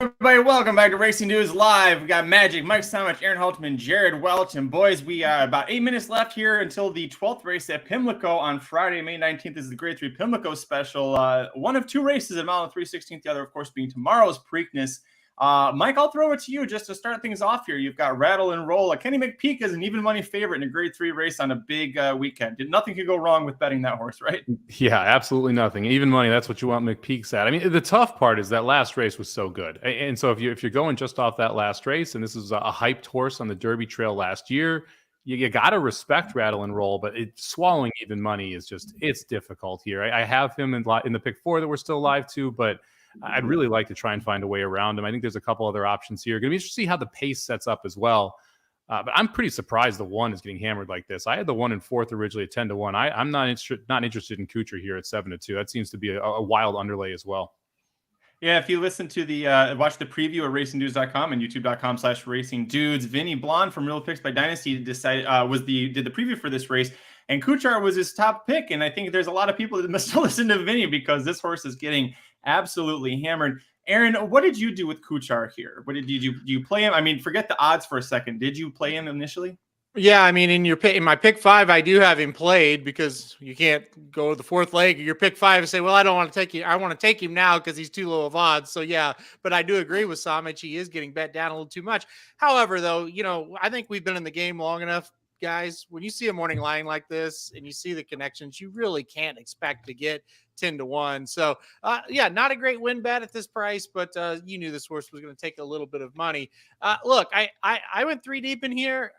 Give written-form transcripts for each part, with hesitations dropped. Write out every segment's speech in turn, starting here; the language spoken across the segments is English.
Everybody, welcome back to Racing News Live. We got Magic, Mike Somich, Aaron Haltman, Jared Welch, and boys, we got about 8 minutes left here until the 12th race at Pimlico on Friday, May 19th. This is the Grade 3 Pimlico special. One of two races at mile and 3/16, the other, of course, being tomorrow's Preakness. Mike, I'll throw it to you just to start things off here. You've got Rattle and Roll. Kenny McPeak is an even money favorite in a Grade 3 race on a big weekend. Nothing could go wrong with betting that horse, right? Yeah, absolutely nothing. Even money, that's what you want McPeak's at. I mean, the tough part is that last race was so good. And so if you're going just off that last race, and this is a hyped horse on the Derby Trail last year, you got to respect Rattle and Roll, but swallowing even money is it's difficult here. I have him in the pick 4 that we're still live to, but I'd really like to try and find a way around him. I think there's a couple other options here. Going to be interesting to see how the pace sets up as well. But I'm pretty surprised the 1 is getting hammered like this. I had the 1 in 4th originally at 10-1. I'm not interested in Kuchar here at 7-2. That seems to be a wild underlay as well. Yeah, if you listen to the watch the preview at racingdudes.com and youtube.com/racingdudes, Vinny Blonde from Real Picks by Dynasty decided did the preview for this race, and Kuchar was his top pick. And I think there's a lot of people that must listen to Vinny because this horse is getting absolutely hammered. Aaron, what did you do with Kuchar here? What did you play him? I mean, forget the odds for a second. Did you play him initially? Yeah, I mean, in my pick 5, I do have him played because you can't go to the 4th leg of your pick 5 and say, well, I don't want to take him. I want to take him now because he's too low of odds. So yeah, but I do agree with Somich. He is getting bet down a little too much. However, though, I think we've been in the game long enough, guys. When you see a morning line like this and you see the connections, you really can't expect to get 10-1. So yeah, not a great win bet at this price, but you knew this horse was going to take a little bit of money. Look, I went 3 deep in here.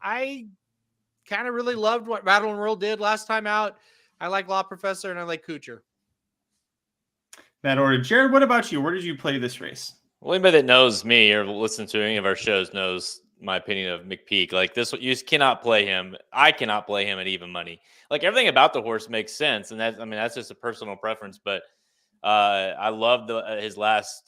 I kind of really loved what Rattle and Roll did last time out. I like Law Professor and I like Kuchar. That order. Jared, what about you? Where did you play this race? Well, anybody that knows me or listens to any of our shows knows my opinion of McPeak. Like this, you just cannot play him. I cannot play him at even money. Like everything about the horse makes sense, and that's just a personal preference. But I love his last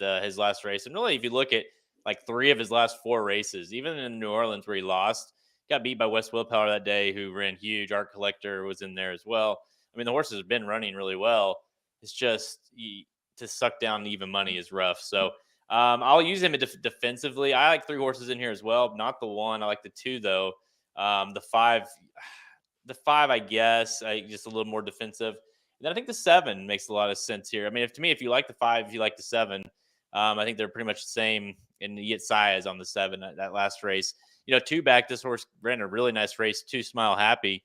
race, and really, if you look at like 3 of his last 4 races, even in New Orleans where he lost, got beat by West Willpower that day, who ran huge. Art Collector was in there as well. I mean, the horse has been running really well. It's just to suck down even money is rough. So I'll use him defensively. I like 3 horses in here as well. Not the 1. I like the 2 though. The 5, I guess, just a little more defensive. And then I think the 7 makes a lot of sense here. I mean, if you like the 5, if you like the 7, I think they're pretty much the same. And you get size on the 7 that last race. 2 back, this horse ran a really nice race. 2 Smile Happy.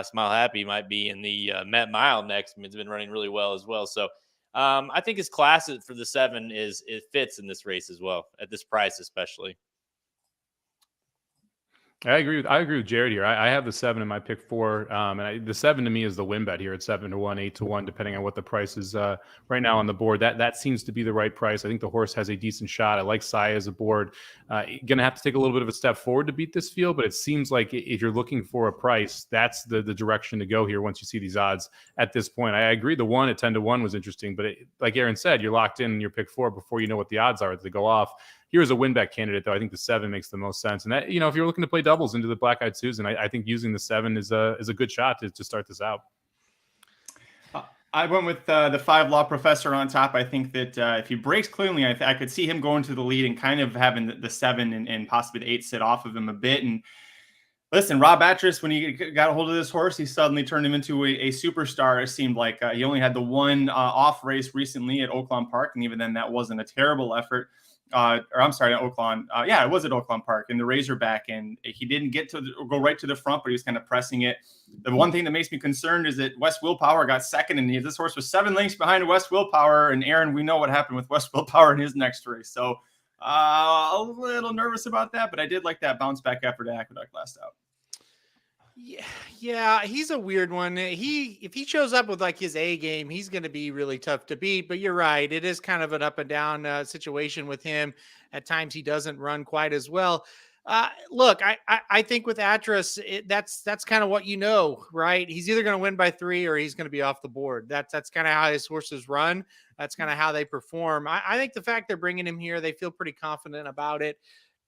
Smile Happy might be in the Met Mile next. I mean, it's been running really well as well. So I think his class for the 7 it fits in this race as well at this price, especially. I agree with Jared here. I have the 7 in my pick 4, and the 7 to me is the win bet here at 7-1, 8-1, depending on what the price is right now on the board. That seems to be the right price. I think the horse has a decent shot. I like Saya as a board. Going to have to take a little bit of a step forward to beat this field, but it seems like if you're looking for a price, that's the direction to go here once you see these odds at this point. I agree the 1 at 10-1 was interesting, but like Aaron said, you're locked in your pick 4 before you know what the odds are to go off. Here's a win bet candidate, though. I think the 7 makes the most sense. And that, if you're looking to play doubles into the Black Eyed Susan, I think using the 7 is a good shot to start this out. I went with the 5 Law Professor on top. I think that if he breaks cleanly, I could see him going to the lead and kind of having the 7 and possibly the 8 sit off of him a bit. And listen, Rob Atras, when he got a hold of this horse, he suddenly turned him into a superstar. It seemed like he only had the 1 off race recently at Oaklawn Park, and even then that wasn't a terrible effort. Oaklawn. It was at Oaklawn Park in the Razorback, and he didn't get to go right to the front, but he was kind of pressing it. The one thing that makes me concerned is that West Willpower got second, and this horse was 7 lengths behind West Willpower. And Aaron, we know what happened with West Willpower in his next race, so a little nervous about that. But I did like that bounce back effort to Aqueduct last out. Yeah, he's a weird one. If he shows up with like his A game, he's going to be really tough to beat. But you're right, it is kind of an up and down situation with him. At times, he doesn't run quite as well. Look, I think with Atras, that's kind of what right? He's either going to win by 3 or he's going to be off the board. That's kind of how his horses run. That's kind of how they perform. I think the fact they're bringing him here, they feel pretty confident about it.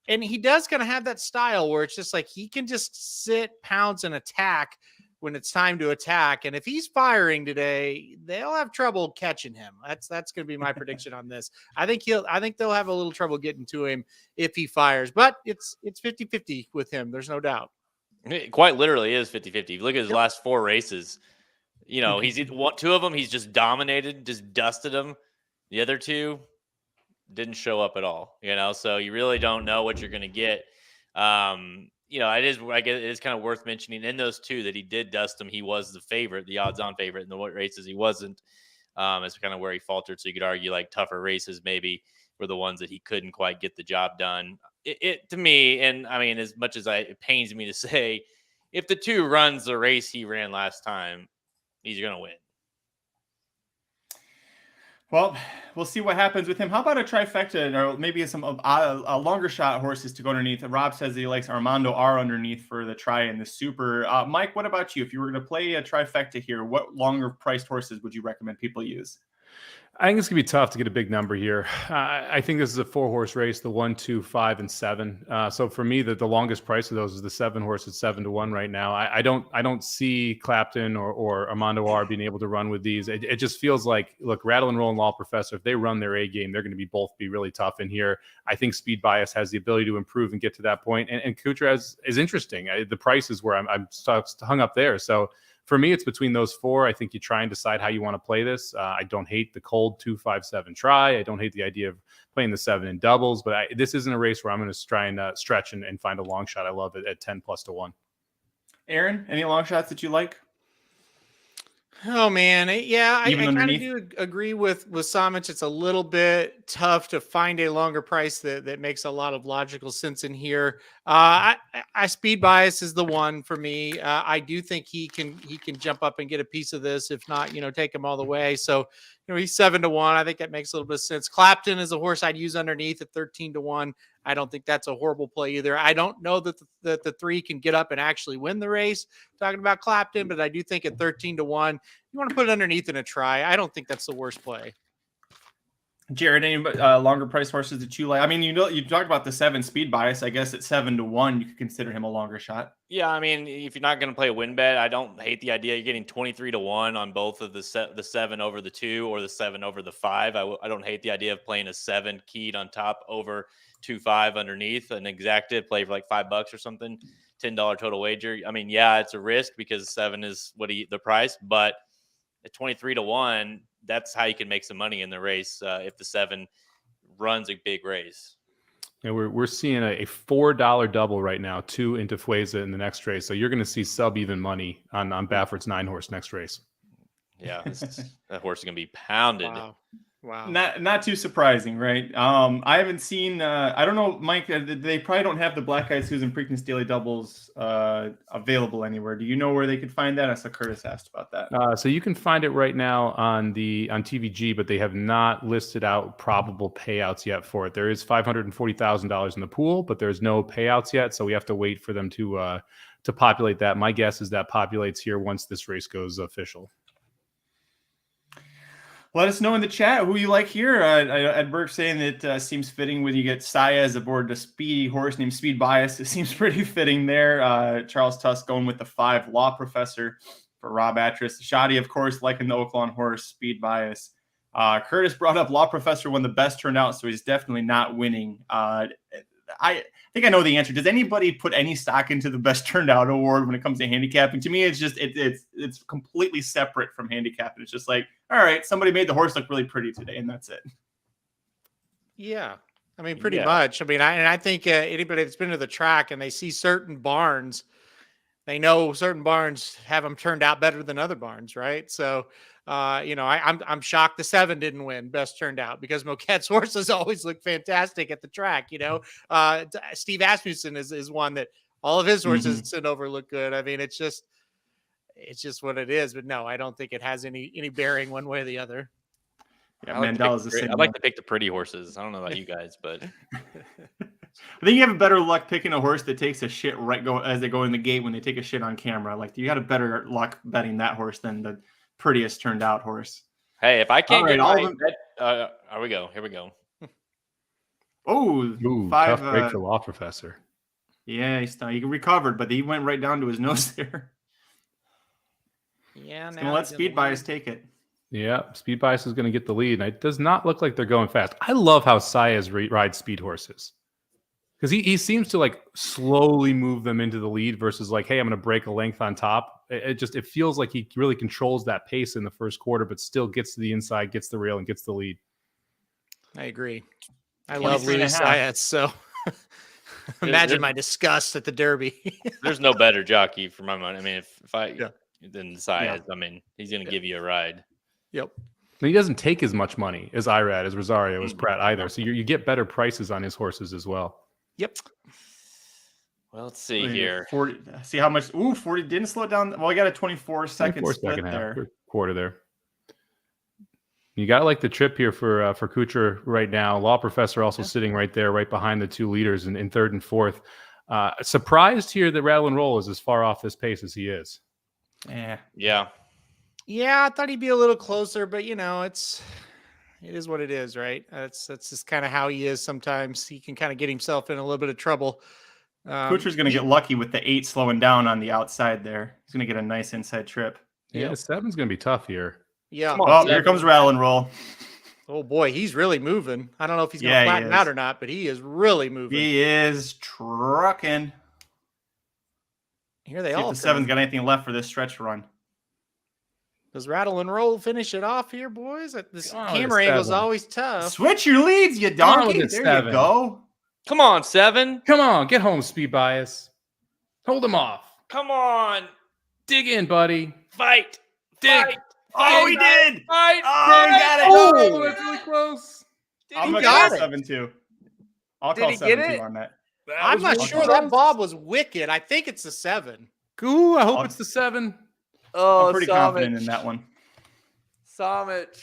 And he does kind of have that style where it's just like he can just sit, pounce, and attack when it's time to attack. And if he's firing today, they'll have trouble catching him. That's going to be my prediction on this. I think they'll have a little trouble getting to him if he fires, but it's 50-50 with him. There's no doubt. It quite literally is 50-50. If you look at his last 4 races, he's two of them he's just dominated, just dusted them. The other 2 didn't show up at all, so you really don't know what you're going to get. It is kind of worth mentioning in those 2 that he did dust him. He was the favorite, the odds-on favorite. In the races he wasn't. It's kind of where he faltered. So you could argue like tougher races maybe were the ones that he couldn't quite get the job done. It to me, and I mean, as much as it pains me to say, if the 2 runs the race he ran last time, he's going to win. Well, we'll see what happens with him. How about a trifecta or maybe some a longer shot horses to go underneath? Rob says he likes Armando R underneath for the try and the super. Mike, what about you? If you were going to play a trifecta here, what longer priced horses would you recommend people use? I think it's going to be tough to get a big number here. I think this is a 4-horse race, the 1, 2, 5, and 7. So for me, the longest price of those is the 7-horse at 7-1 right now. I don't see Clapton or Armando R being able to run with these. It just feels like, look, Rattle and Roll and Law Professor, if they run their A game, they're going to both be really tough in here. I think Speed Bias has the ability to improve and get to that point. And Kutra is interesting. The price is where I'm hung up there. So for me, it's between those 4. I think you try and decide how you want to play this. I don't hate the cold 2, 5, 7 try. I don't hate the idea of playing the 7 in doubles, but this isn't a race where I'm going to try and stretch and find a long shot. I love it at 10+1. Aaron, any long shots that you like? Oh man, yeah, I kind of underneath? do agree with Somich. It's a little bit tough to find a longer price that makes a lot of logical sense in here. I Speed Bias is the one for me. I do think he can jump up and get a piece of this, if not, take him all the way. So, he's 7-1. I think that makes a little bit of sense. Clapton is a horse I'd use underneath at 13-1. I don't think that's a horrible play either. I don't know that the 3 can get up and actually win the race. Talking about Clapton, but I do think at 13-1, you want to put it underneath in a try. I don't think that's the worst play. Jared, any longer price horses that you like? I mean, you talked about the 7 Speed Bias. I guess at 7-1, you could consider him a longer shot. Yeah, I mean, if you're not going to play a win bet, I don't hate the idea. You're getting 23-1 on both of the 7 over the 2 or the 7 over the 5. I don't hate the idea of playing a 7 keyed on top over 2-5 underneath an exacted play for like $5 or something, $10 total wager. I mean, yeah, it's a risk because 7 is the price, but at 23-1, that's how you can make some money in the race if the 7 runs a big race. And we're seeing a $4 double right now, 2 into Fueza in the next race. So you're going to see sub even money on Baffert's 9-horse next race. Yeah, that horse is going to be pounded. Wow. Not too surprising, right? I haven't seen. I don't know, Mike. They probably don't have the Black Eyed Susan Preakness Daily Doubles available anywhere. Do you know where they could find that? I saw Curtis asked about that. So you can find it right now on TVG, but they have not listed out probable payouts yet for it. There is $540,000 in the pool, but there's no payouts yet, so we have to wait for them to populate that. My guess is that populates here once this race goes official. Let us know in the chat who you like here. Ed Burke saying that seems fitting when you get Saez aboard a speedy horse named Speed Bias. It seems pretty fitting there. Charles Tusk going with the 5 Law Professor for Rob Atris. Shoddy, of course, liking the Oaklawn horse, Speed Bias. Curtis brought up Law Professor when the best turned out, so he's definitely not winning. I think I know the answer. Does anybody put any stock into the best turned out award when it comes to handicapping? To me, it's just it's completely separate from handicapping. It's just like, all right, somebody made the horse look really pretty today, and that's it. Yeah, I mean, pretty much. I mean, I think anybody that's been to the track and they see certain barns, they know certain barns have them turned out better than other barns, right? So, I'm shocked the 7 didn't win best turned out because Moquette's horses always look fantastic at the track. Steve Asmussen is one that all of his horses sent over look good. I mean, it's just what it is. But no, I don't think it has any bearing one way or the other. Yeah, Mandela's the same. I like to pick the pretty horses. I don't know about you guys, but I think you have a better luck picking a horse that takes a shit as they go in the gate when they take a shit on camera. Like you got a better luck betting that horse than the prettiest turned out horse. Hey, if I can't get Here we go. Ooh, 5 tough break for Law Professor. Yeah, he recovered, but he went right down to his nose there. Yeah, He's gonna let speed bias take it. Yeah, speed bias is going to get the lead, and it does not look like they're going fast. I love how Saez rides speed horses because he seems to like slowly move them into the lead versus like, hey, I'm going to break a length on top. It feels like he really controls that pace in the first quarter, but still gets to the inside, gets the rail, and gets the lead. I agree. I love Luis 23.5. Saez, so imagine my disgust at the Derby. There's no better jockey for my money. I mean, if I Yeah. than Saez, I mean, he's going to give you a ride. Yep. And he doesn't take as much money as Irad, as Rosario, as Pratt either. So you get better prices on his horses as well. Yep. Well, let's see here. 40. See how much? Ooh, 40 didn't slow it down. Well, I got a 24-second split there. Quarter there. You got to like the trip here for Kuchar right now. Law Professor also sitting right there, right behind the two leaders in third and fourth. Surprised here that Rattle and Roll is as far off this pace as he is. Yeah. Yeah, I thought he'd be a little closer, but it is what it is, right? That's just kind of how he is. Sometimes he can kind of get himself in a little bit of trouble. Kuchar's going to get lucky with the 8 slowing down on the outside there. He's going to get a nice inside trip. Yeah, 7's going to be tough here. Yeah. Oh, here comes Rattle and Roll. Oh boy, he's really moving. I don't know if he's going to flatten out or not, but he is really moving. He is trucking. Here they See all. if the 7's got anything left for this stretch run. Does Rattle and Roll finish it off here, boys? This Oh, camera angle is always tough. Switch your leads, you donkey. with There 7. you go. Come on, 7. Come on, get home, speed bias. Hold him off. Come on. Dig in, buddy. Fight. Dig. Oh, he did. Fight. Oh, he got it. Oh, that's really close. I'm going got to it. call 7-2. I'll Did call he get 7-2 it? on that. I'm not really sure close. that Bob was wicked. I think it's a 7. Ooh, I hope I'll- it's the 7. Oh, I'm pretty confident in that one. Somich.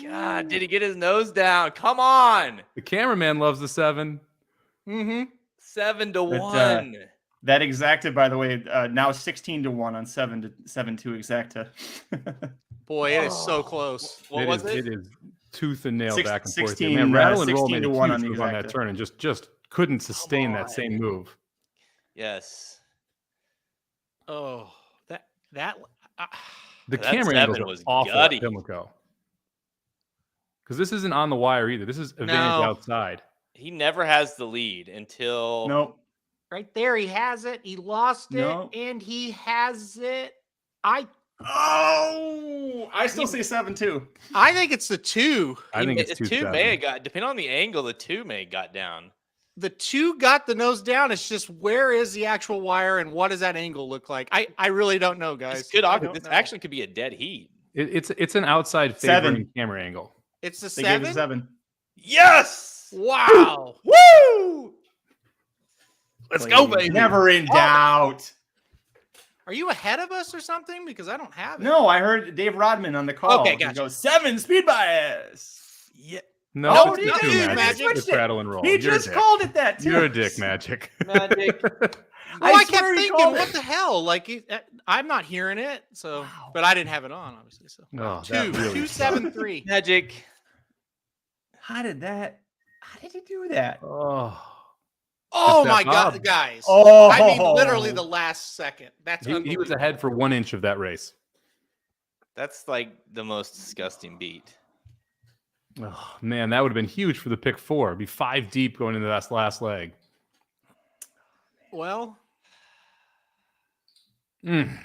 God, did he get his nose down? Come on. The cameraman loves the 7. Mm-hmm. 7 to But, 1. That exacta, by the way, now 16-1 on 7-2 exacta. Boy, it is so close. What was it? It is tooth and nail Six- back and forth. 16, Here. Man, Rattle and Roll 16 made to a 1 huge on the move on that exacta. turn and just couldn't sustain that same move. Yes. Oh, the The That camera 7 angles was was awful gutty. at Pimlico. Because this isn't on the wire either. This is advantage No. outside. He never has the lead until Nope. right there, he has it. He lost it, No. and he has it. Oh, I still say 7-2. I think it's the 2. I think it's the 2 2-7. may have got, depending on the angle, the 2 may have got down. The 2 got the nose down. It's just where is the actual wire and what does that angle look like? I really don't know, guys. This could I don't this know. actually could be a dead heat. It's an outside 7. favoring camera angle. It's the They gave it 7. 7. Yes. Wow. Woo! Let's go, Please. baby. Never in doubt. Are you ahead of us or something? Because I don't have it. No, I heard Dave Rodman on the call. Okay, He gotcha. goes, 7 speed bias. Yeah. No, Oh, it's he the did. 2 He magic. switched It's it. Rattle and Roll. He You're a just dick. called it that, too. You're a dick, Magic. Magic. Well, I swear kept he thinking, called what it. the hell? Like, I'm not hearing it. So, but I didn't have it on, obviously. So, Oh, 2, that really 2, 7, 3. Magic. How did he do that? Oh. Oh that my Bob? God, guys! Oh. I mean, literally the last second. That's He was unbelievable. ahead for 1 inch of that race. That's like the most disgusting beat. Oh, man, that would have been huge for the pick 4. It'd be 5 deep going into that last leg. Well, Mm.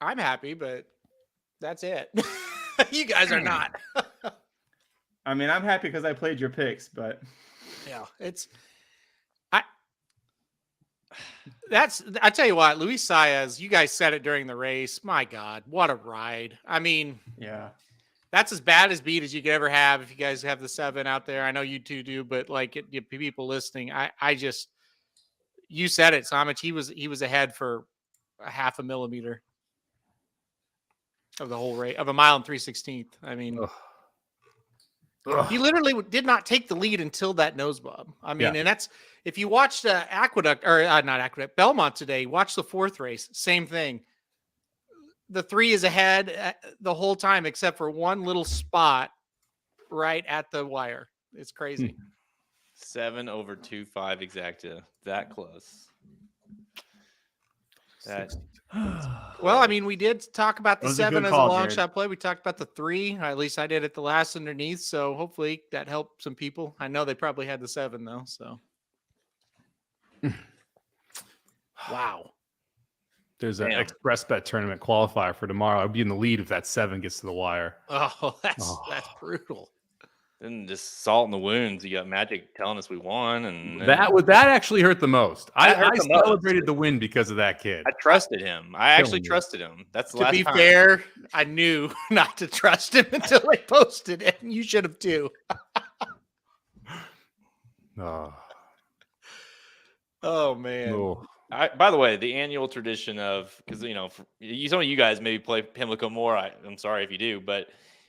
I'm happy, but that's it. You guys are not. I mean, I'm happy because I played your picks, but Yeah, I tell you what, Luis Saez, you guys said it during the race. My God, what a ride. I mean, yeah. that's as bad as beat as you could ever have. If you guys have the 7 out there, I know you two do, but like people listening, I just, you said it, Somich. He was ahead for a half a millimeter of the whole race of a mile and 3/16. I mean, he literally did not take the lead until that nose bob. I mean, Yeah. and that's, if you watched Aqueduct or not Aqueduct, Belmont today, watch the 4th race, same thing. The 3 is ahead the whole time, except for one little spot right at the wire. It's crazy. 7 over 2.5 exacta. That close. That- Well, I mean, we did talk about the That was a 7 good as call, a long Jared. shot play. We talked about the 3. At least I did at the last underneath. So hopefully that helped some people. I know they probably had the 7 though. So wow. There's an Damn. express bet tournament qualifier for tomorrow. I'd be in the lead if that 7 gets to the wire. Oh, that's brutal. And just salt in the wounds. You got Magic telling us we won, and That actually hurt the most. That hurt I the most. celebrated the win because of that kid. I trusted him. I actually me. trusted him. That's the To last be time. fair, I knew not to trust him until they posted it. And you should have too. Oh, Oh man. no. By the way, the annual tradition of, because some of you guys maybe play Pimlico more. I'm sorry if you do, but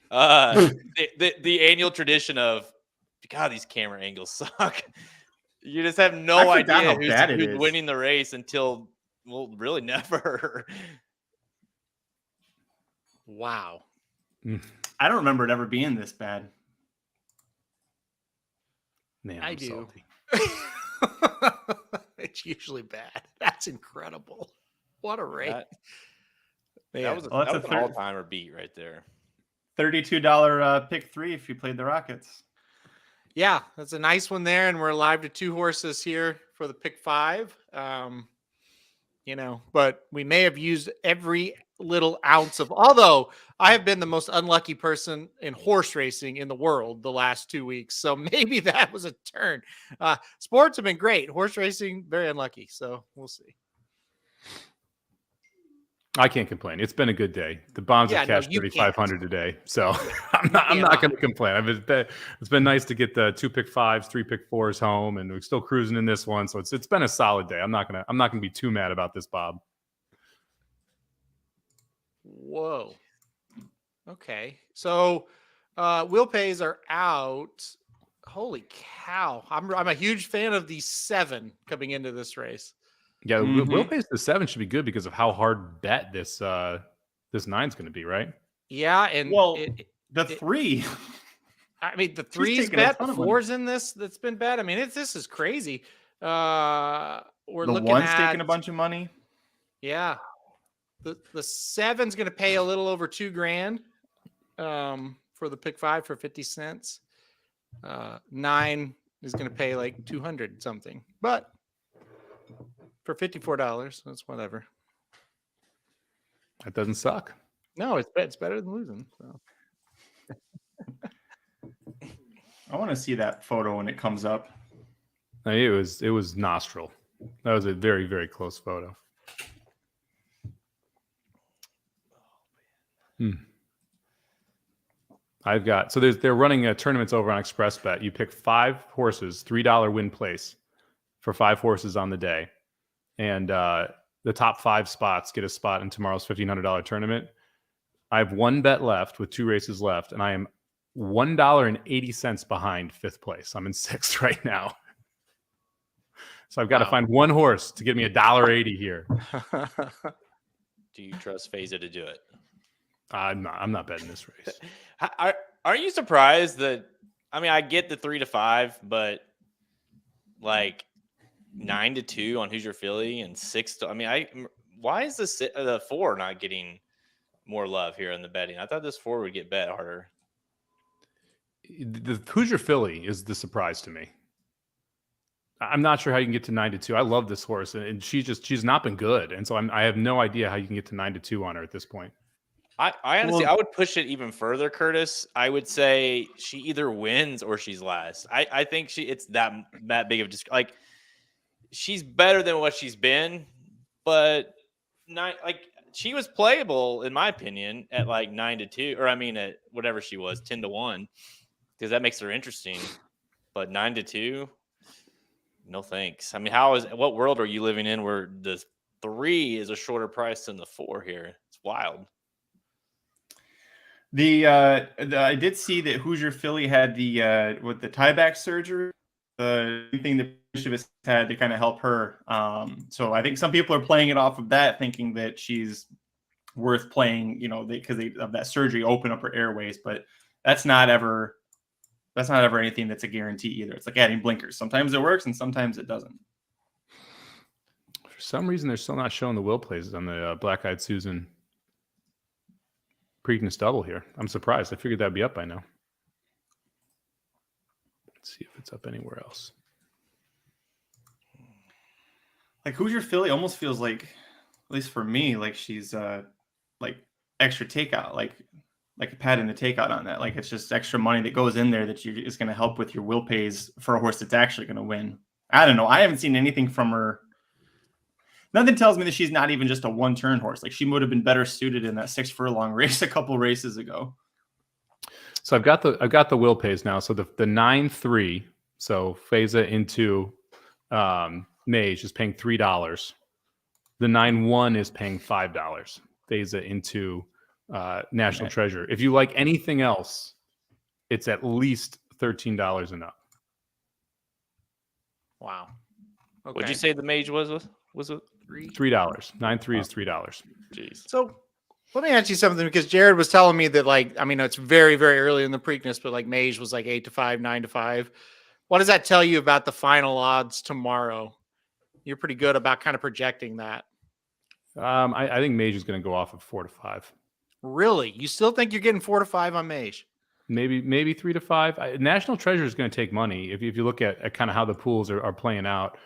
the annual tradition of, God, these camera angles suck. You just have no I forgot idea how bad it who's is. winning the race until, well, really never. Wow. I don't remember it ever being this bad. Man, I I'm do. salty. It's usually bad. That's incredible. What a race. That was Well, that's an a third- all-timer beat right there. $32 pick 3 if you played the Rockets. Yeah, that's a nice one there. And we're live to 2 horses here for the pick 5. But we may have used every little ounce of, although I have been the most unlucky person in horse racing in the world the last 2 weeks. So maybe that was a turn. Sports have been great. Horse racing, very unlucky. So we'll see. I can't complain. It's been a good day. The bombs Yeah, have no, cashed you 3,500 today, so I'm not going to complain. It's been nice to get the 2 pick 5s, 3 pick 4s home, and we're still cruising in this one. So it's been a solid day. I'm not gonna be too mad about this, Bob. Whoa. Okay. So will pays are out. Holy cow. I'm a huge fan of the 7 coming into this race. Yeah, Mhm. Will pays the 7 should be good because of how hard bet this 9's going to be, right? Yeah, and Well, the 3. I mean, the 3's taking a bet, the ton of money. 4's in this. That's been bad. I mean, this is crazy. We're The looking 1's at taking a bunch of money. Yeah, the 7's going to pay a little over $2,000 for the pick 5 for 50 cents. 9 is going to pay like 200 something, but for $54, that's whatever. That doesn't suck. No, it's better than losing. So. I want to see that photo when it comes up. It was nostril. That was a very, very close photo. I've got they're running tournaments over on Express Bet. You pick 5 horses, $3 win place for 5 horses on the day, and the top 5 spots get a spot in tomorrow's $1,500 tournament. I have 1 bet left with 2 races left, and I am $1.80 behind 5th place. I'm in 6th right now. So I've got to find 1 horse to get me $1.80 here. Do you trust Feza to do it? I'm not betting this race. Are you surprised that? I mean, I get the 3 to 5, but like 9 to 2 on Who's Your Philly and 6 to. I mean, why is the 4 not getting more love here in the betting? I thought this 4 would get bet harder. The Who's Your Philly is the surprise to me. I'm not sure how you can get to 9 to 2. I love this horse, and she's not been good, and so I have no idea how you can get to 9 to 2 on her at this point. I honestly, I would push it even further, Curtis. I would say she either wins or she's last. I think it's that big of just like she's better than what she's been, but not like she was playable in my opinion at like 9 to 2, or I mean at whatever she was 10 to 1, because that makes her interesting. But 9 to 2, no thanks. I mean, what world are you living in where the 3 is a shorter price than the 4 here? It's wild. I did see that Hoosier Philly had the tieback surgery, the thing that Bishop had to kind of help her. So I think some people are playing it off of that, thinking that she's worth playing, because of that surgery open up her airways. But that's not ever anything that's a guarantee either. It's like adding blinkers. Sometimes it works and sometimes it doesn't. For some reason, they're still not showing the will plays on the Black Eyed Susan Preakness double here. I'm surprised. I figured that'd be up by now. Let's see if it's up anywhere else. Like Hoosier Philly almost feels like, at least for me, like she's like extra takeout, like a pad in the takeout on that. Like it's just extra money that goes in there that is going to help with your will pays for a horse that's actually going to win. I don't know. I haven't seen anything from her. Nothing tells me that she's not even just a one-turn horse. Like she would have been better suited in that 6 furlong race a couple races ago. So I've got the will pays now. So the 9-3, so Feza into Mage is paying $3. The 9-1 is paying $5. Feza into National Treasure. If you like anything else, it's at least $13 and up. Wow. Okay. What'd you say the Mage was it? $3. 9-3 is $3. Jeez. So let me ask you something, because Jared was telling me that, like, I mean, it's very, very early in the Preakness, but like Mage was like 8-5, 9-5. What does that tell you about the final odds tomorrow? You're pretty good about kind of projecting that. I think Mage is going to go off of 4-5. Really? You still think you're getting 4-5 on Mage? Maybe 3-5. National Treasure is going to take money. If you look at kind of how the pools are playing out,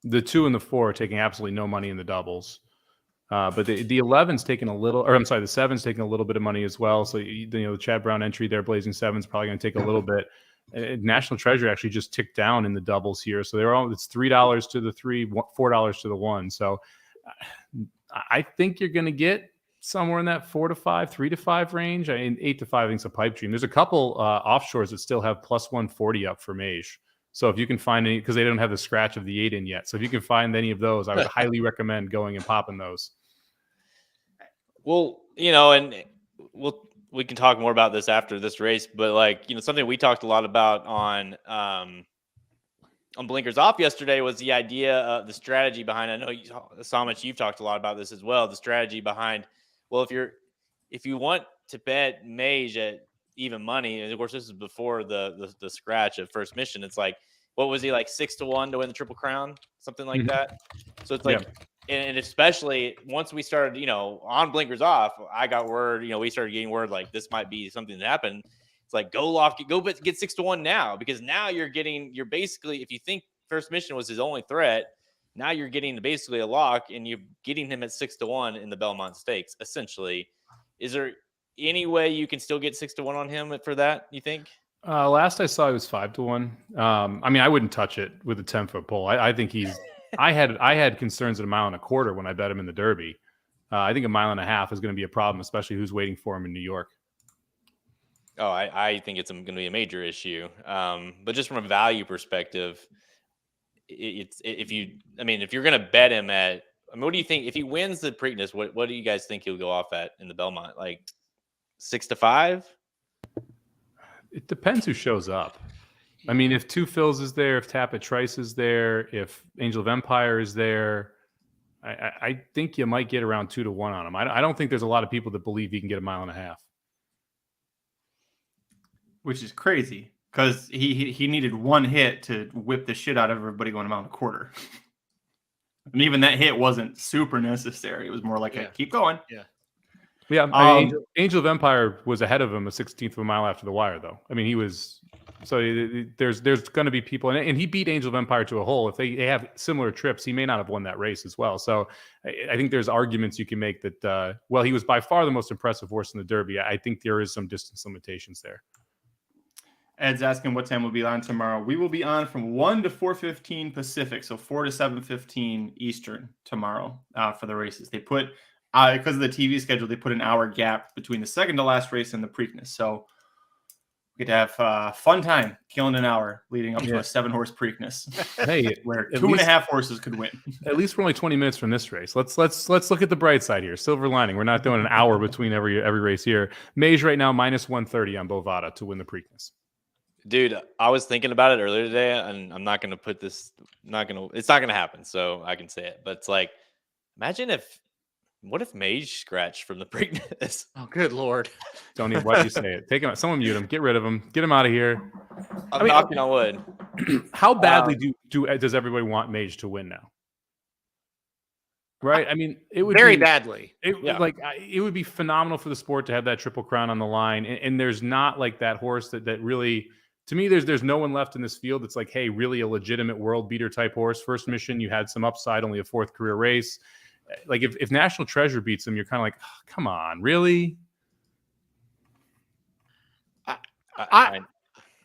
the 2 and the 4 are taking absolutely no money in the doubles. But the 11's taking a little, or I'm sorry, the 7's taking a little bit of money as well. So, the Chad Brown entry there, Blazing 7's probably going to take a little bit. National Treasure actually just ticked down in the doubles here. So it's $3 to the 3, $4 to the 1. So I think you're going to get somewhere in that 4-5, 3-5 range. I mean, 8-5, I think is a pipe dream. There's a couple offshores that still have plus 140 up for Mage. So if you can find any, because they don't have the scratch of the 8 in yet. So if you can find any of those, I would highly recommend going and popping those. Well, and we can talk more about this after this race, but like, something we talked a lot about on Blinkers Off yesterday was the idea of the strategy behind, I know Somich, you've talked a lot about this as well, the strategy behind, well, if you want to bet Mage at even money, and of course this is before the scratch of First Mission, it's like, what was he, like 6-1 to win the Triple Crown, something like that? So it's like, and especially once we started, on Blinkers Off, I got word, we started getting word like this might be something that happened. It's like, go get 6-1 now, because now you're basically, if you think First Mission was his only threat, now you're getting basically a lock, and you're getting him at 6-1 in the Belmont Stakes, essentially. Is there any way you can still get 6-1 on him for that, you think? Last I saw, it was 5-1. I mean, I wouldn't touch it with a 10-foot pole. I think he's. I had concerns at 1.25 miles when I bet him in the Derby. I think 1.5 miles is going to be a problem, especially who's waiting for him in New York. Oh, I think it's going to be a major issue. But just from a value perspective, if you're going to bet him at, what do you think if he wins the Preakness? What do you guys think he'll go off at in the Belmont? Like 6-5? It depends who shows up. I mean, if Two Phils is there, if Tapit Trice is there, if Angel of Empire is there, I think you might get around 2-1 on him. I don't think there's a lot of people that believe he can get 1.5 miles. Which is crazy, because he needed one hit to whip the shit out of everybody going 1.25 miles. And even that hit wasn't super necessary. It was more like a keep going. Yeah, Angel of Empire was ahead of him a 16th of a mile after the wire, though. I mean, he was. So there's going to be people, and he beat Angel of Empire to a hole. If they have similar trips, he may not have won that race as well. So I think there's arguments you can make that, he was by far the most impressive horse in the Derby. I think there is some distance limitations there. Ed's asking what time we'll be on tomorrow. We will be on from 1 to 4:15 Pacific, so 4 to 7:15 Eastern tomorrow for the races. They put, because of the TV schedule, they put an hour gap between the second to last race and the Preakness. So we get to have a fun time killing an hour leading up to a 7-horse Preakness. Hey, where 2.5 horses could win. At least we're only 20 minutes from this race. Let's look at the bright side here. Silver lining. We're not doing an hour between every race here. Mage right now -130 on Bovada to win the Preakness. Dude, I was thinking about it earlier today, and I'm not going to put this. It's not going to happen. So I can say it, but it's like, what if Mage scratched from the Preakness? Oh, good Lord. Don't even, why do you say it? Take him out. Someone mute him. Get rid of him. Get him out of here. I'm knocking on wood. How badly does everybody want Mage to win now? Right? I mean, it would very be badly. It would be phenomenal for the sport to have that Triple Crown on the line. And there's not like that horse that really, to me, there's no one left in this field that's like, hey, really a legitimate world beater type horse. First Mission, you had some upside, only a 4th career race. Like if National Treasure beats him, you're kind of like, oh, come on, really?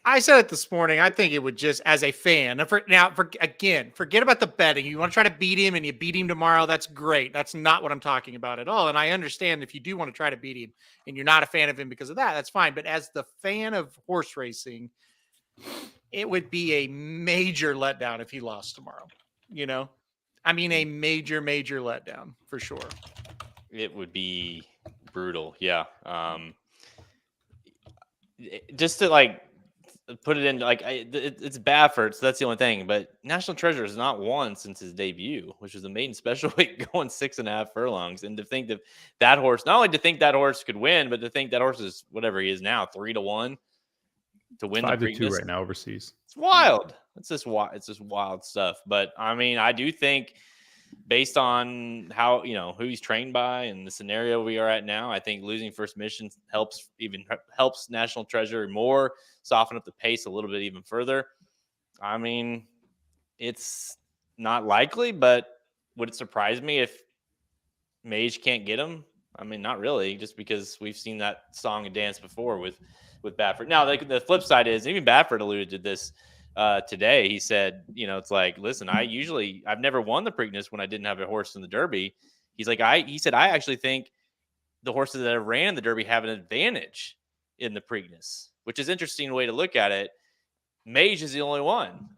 I said it this morning. I think it would just, as a fan, forget about the betting. You want to try to beat him and you beat him tomorrow. That's great. That's not what I'm talking about at all. And I understand if you do want to try to beat him and you're not a fan of him because of that, that's fine. But as the fan of horse racing, it would be a major letdown if he lost tomorrow. You know, I mean, a major, major letdown for sure. It would be brutal. Yeah. Just to like put it in, like it's Baffert, so that's the only thing. But National Treasure has not won since his debut, which was the maiden special weight going 6.5 furlongs. And to think that horse, not only to think that horse could win, but to think that horse is whatever he is now, 3-1 to win 5-2 right now overseas. It's wild. It's just wild stuff. But I mean, I do think based on how, who he's trained by and the scenario we are at now, I think losing First Mission helps National Treasure more, soften up the pace a little bit even further. I mean, it's not likely, but would it surprise me if Mage can't get him? I mean, not really, just because we've seen that song and dance before with Baffert. Now, the flip side is, even Baffert alluded to this today. He said, it's like, listen, I've never won the Preakness when I didn't have a horse in the Derby. He's like, he said, I actually think the horses that have ran in the Derby have an advantage in the Preakness, which is an interesting way to look at it. Mage is the only one.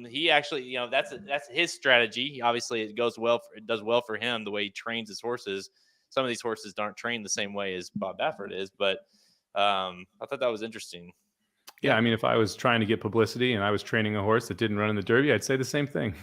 He actually, that's his strategy. Obviously, it does well for him the way he trains his horses. Some of these horses aren't trained the same way as Bob Baffert is, but I thought that was interesting. Yeah, I mean, if I was trying to get publicity and I was training a horse that didn't run in the Derby, I'd say the same thing.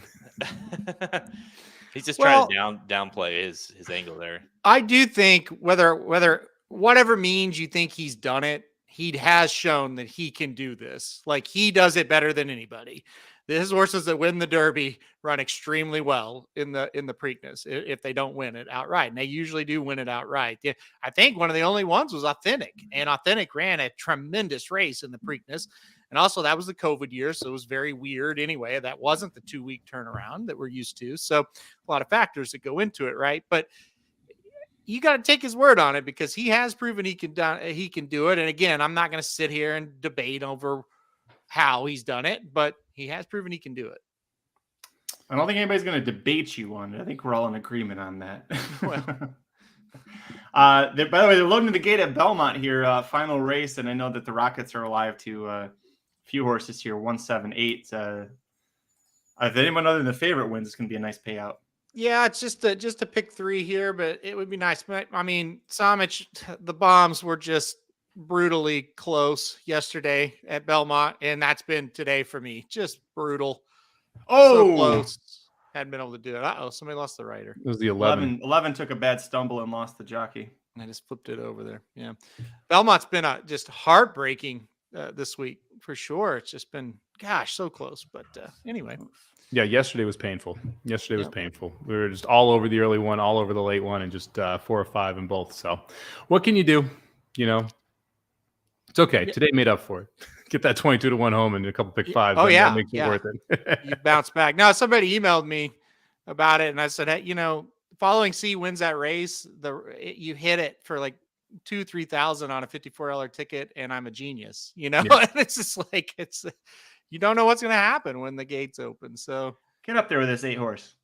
He's just trying to downplay his angle there. I do think whatever means you think he's done it, he has shown that he can do this. Like, he does it better than anybody. His horses that win the Derby run extremely well in the Preakness if they don't win it outright. And they usually do win it outright. Yeah, I think one of the only ones was Authentic. And Authentic ran a tremendous race in the Preakness. And also that was the COVID year, so it was very weird anyway. That wasn't the 2-week turnaround that we're used to. So a lot of factors that go into it, right? But you got to take his word on it because he has proven he can do it. And again, I'm not going to sit here and debate over how he's done it, but he has proven he can do it. I don't think anybody's going to debate you on it. I think we're all in agreement on that. Well, by the way, they're loading the gate at Belmont here, final race, and I know that the Rockets are alive to a few horses here, 178. If anyone other than the favorite wins, it's going to be a nice payout. Yeah, it's just a pick 3 here, but it would be nice. I mean, Somich, the bombs were just brutally close yesterday at Belmont, and that's been today for me. Just brutal. So close. Hadn't been able to do it. Somebody lost the rider. It was the 11. 11 took a bad stumble and lost the jockey. I just flipped it over there. Yeah. Belmont's been just heartbreaking this week for sure. It's just been, gosh, so close. But anyway. Yeah, yesterday was painful. We were just all over the early one, all over the late one, and just 4 or 5 in both. So what can you do? It's okay. Today made up for it. Get that 22-1 home and a couple pick 5s. Oh, yeah. That makes it worth it. You bounce back. Now, somebody emailed me about it, and I said, hey, following C wins that race. You hit it for like $2,000-3,000 on a $54 ticket, and I'm a genius. Yeah. And it's just like you don't know what's going to happen when the gates open. So get up there with this 8 horse.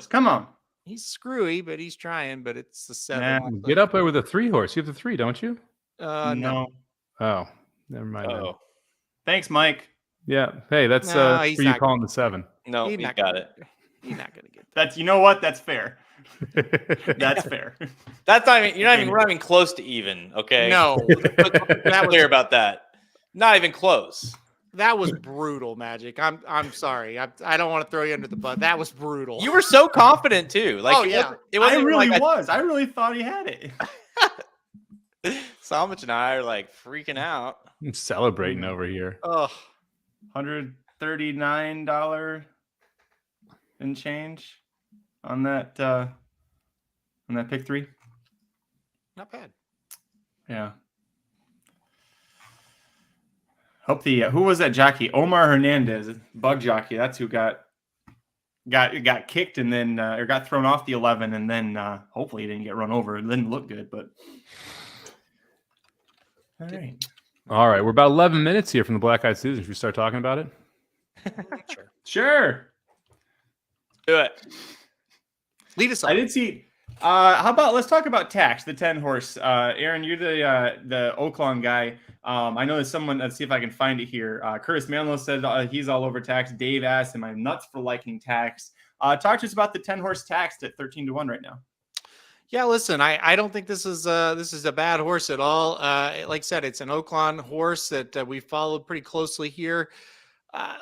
Come on. He's screwy, but he's trying. But it's the 7. Get up there with a 3 horse. You have the 3, don't you? No. Oh, never mind. Oh, thanks, Mike. Yeah. Hey, that's for you calling the 7. No, he got it. He's not going to get that. That's, you know what? That's fair. That's fair. That's not even. We're not even close to even. Okay. No, that was clear about that. Not even close. That was brutal, Magic. I'm sorry. I don't want to throw you under the bus. That was brutal. You were so confident too. Like, it wasn't I really thought he had it. Somich and I are like freaking out. I'm celebrating over here. Oh, $139 and change on that pick 3. Not bad. Yeah. Hope who was that jockey? Omar Hernandez, bug jockey. That's who got kicked and then or got thrown off the 11, and then hopefully he didn't get run over. It didn't look good, but all right. We're about 11 minutes here from the Black Eyed Susan. Should we start talking about it? Sure. Do it. Lead us on. I did see. How about let's talk about Tax, the 10 horse. Aaron, you're the Oaklawn guy. I know there's someone. Let's see if I can find it here. Curtis Manlow said he's all over Tax. Dave asked, "Am I nuts for liking Tax?" Talk to us about the 10 horse Taxed at 13-1 right now. Yeah, listen, I don't think this is a bad horse at all. Like I said, it's an Oaklawn horse that we followed pretty closely here.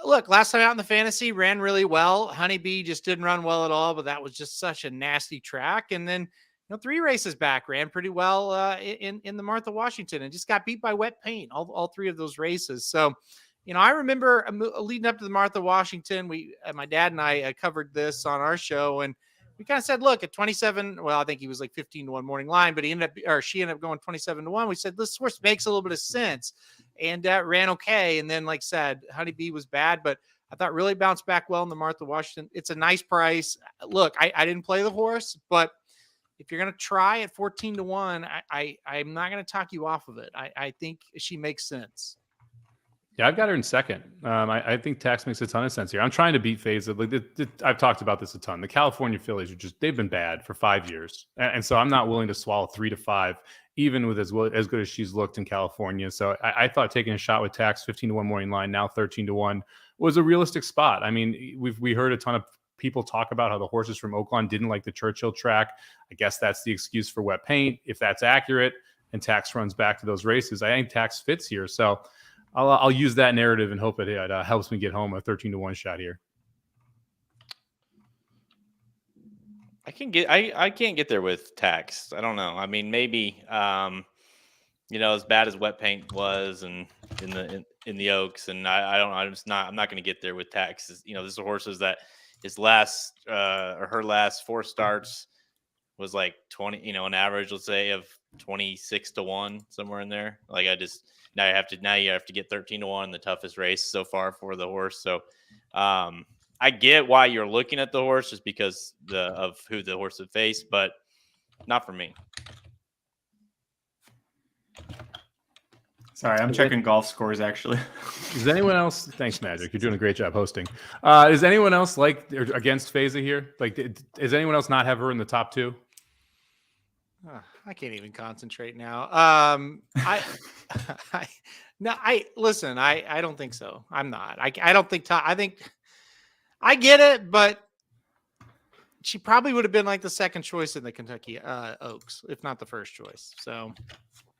Look, last time out in the fantasy ran really well. Honeybee just didn't run well at all, but that was just such a nasty track. And then, 3 races back ran pretty well in the Martha Washington and just got beat by Wet Paint all 3 of those races. So, I remember leading up to the Martha Washington, my dad and I covered this on our show, and we kind of said, look, at 27, well, I think he was like 15-1 morning line, but she ended up going 27-1. We said, this horse makes a little bit of sense, and ran okay. And then, like I said, Honeybee was bad, but I thought really bounced back well in the Martha Washington. It's a nice price. Look, I didn't play the horse, but if you're going to try at 14-1, I'm not going to talk you off of it. I think she makes sense. Yeah, I've got her in second. I think Tax makes a ton of sense here. I'm trying to beat Faiza. I've talked about this a ton. The California fillies they've been bad for 5 years. And so I'm not willing to swallow 3 to 5, even with as good as she's looked in California. So I thought taking a shot with Tax, 15-1 morning line, now 13-1, was a realistic spot. I mean, we heard a ton of people talk about how the horses from Oaklawn didn't like the Churchill track. I guess that's the excuse for Wet Paint. If that's accurate and Tax runs back to those races, I think Tax fits here. So I'll use that narrative and hope it helps me get home a 13-1 shot here. I can't get there with Tax. I don't know. I mean, maybe as bad as Wet Paint was and in the Oaks, and I'm not going to get there with Tax. This is a horse that his last or her last 4 starts was like 20, an average, let's say, of 26-1, somewhere in there. Like now you have to get 13-1 in the toughest race so far for the horse. So I get why you're looking at the horse just because of who the horse would face, but not for me. Sorry, I'm checking golf scores actually. Is anyone else? Thanks, Magic. You're doing a great job hosting. Is anyone else against Faiza here? Does anyone else not have her in the top 2? I can't even concentrate now. Listen. I don't think so. I'm not. I don't think. I think I get it, but she probably would have been like the second choice in the Kentucky Oaks, if not the first choice. So,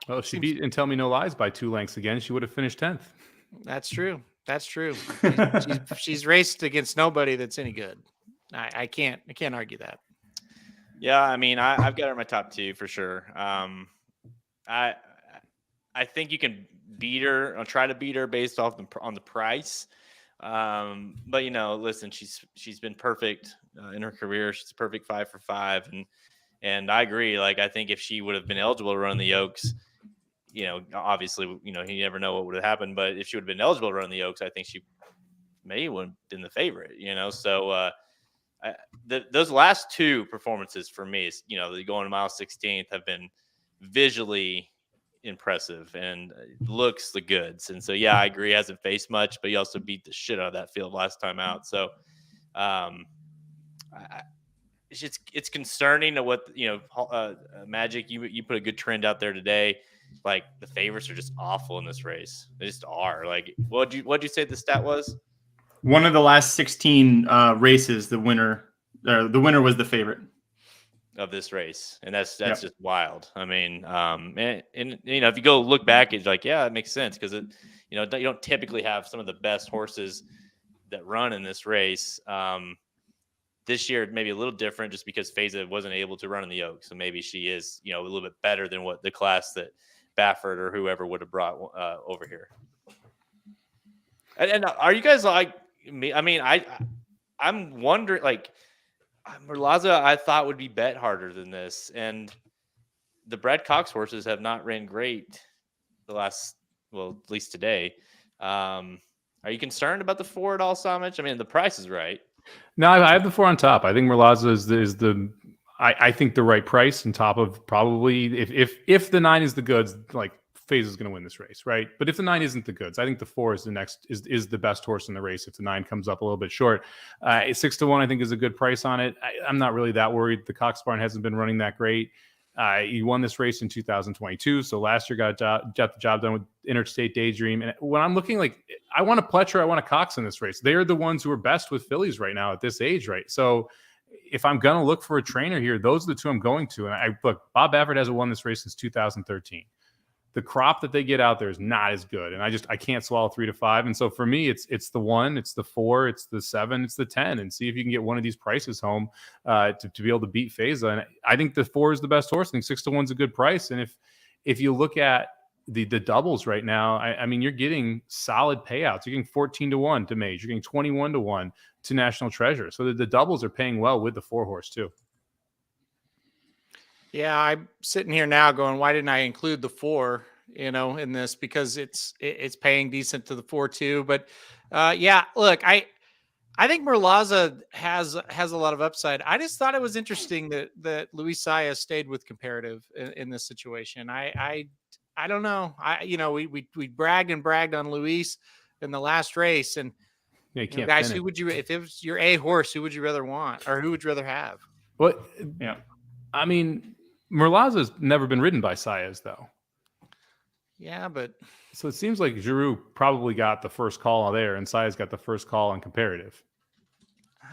well, if she beat and Tell Me No Lies by 2 lengths again, she would have finished 10th. That's true. She's raced against nobody that's any good. I can't argue that. Yeah, I mean, I've got her in my top 2 for sure. I think you can beat her or try to beat her based off on the price. But listen, she's been perfect in her career. She's a perfect 5 for 5, and I agree. Like, I think if she would have been eligible to run the Oaks, obviously, you never know what would have happened. But if she would have been eligible to run the Oaks, I think she may would have been the favorite. So. Those last 2 performances for me, going to mile 16th, have been visually impressive and looks the goods. And so, yeah, I agree. He hasn't faced much, but he also beat the shit out of that field last time out. So, it's concerning to what Magic. You put a good trend out there today. Like, the favorites are just awful in this race. They just are. Like, what'd you say the stat was? One of the last 16 races, the winner was the favorite of this race, and that's just wild. I mean, and if you go look back, it's like, yeah, it makes sense because you don't typically have some of the best horses that run in this race. This year, maybe a little different, just because Faiza wasn't able to run in the Oaks, so maybe she is a little bit better than what the class that Baffert or whoever would have brought over here. And are you guys like me? I mean, I'm wondering, like, Merlaza, I thought would be bet harder than this, and the Brad Cox horses have not ran great the last, well, at least today. Are you concerned about the 4 at all, Somich? I mean, the price is right. No, I have the 4 on top. I think Merlaza is the I think the right price on top of probably if the 9 is the goods, like FaZe is going to win this race, right? But if the 9 isn't the goods, I think the 4 is the next is the best horse in the race. If the 9 comes up a little bit short, 6-1, I think is a good price on it. I'm not really that worried. The Cox barn hasn't been running that great. He won this race in 2022, so last year got the job done with Interstate Daydream. And when I'm looking, like, I want a Pletcher, I want a Cox in this race. They're the ones who are best with fillies right now at this age, right? So if I'm gonna look for a trainer here, those are the 2 I'm going to. And look, Bob Baffert hasn't won this race since 2013. The crop that they get out there is not as good, and I can't swallow 3 to 5. And so for me, it's the 1, it's the 4, it's the 7, it's the 10, and see if you can get one of these prices home to be able to beat Feza. And I think the 4 is the best horse. I think 6-1 is a good price. And if you look at the doubles right now, I mean, you're getting solid payouts. You're getting 14-1 to Mage. You're getting 21-1 to National Treasure. So the doubles are paying well with the 4 horse too. Yeah, I'm sitting here now going, why didn't I include the 4, in this? Because it's paying decent to the 4 too. But yeah, look, I think Merlaza has a lot of upside. I just thought it was interesting that Luis Saez stayed with comparative in this situation. I don't know. We bragged on Luis in the last race, and Yeah, guys, who would you, if it was your A horse, who would you rather want, or who would you rather have? Well, yeah, I mean, Merlaza's never been ridden by Saez, though. Yeah, but so it seems like Giroux probably got the first call there, and Saez got the first call on comparative.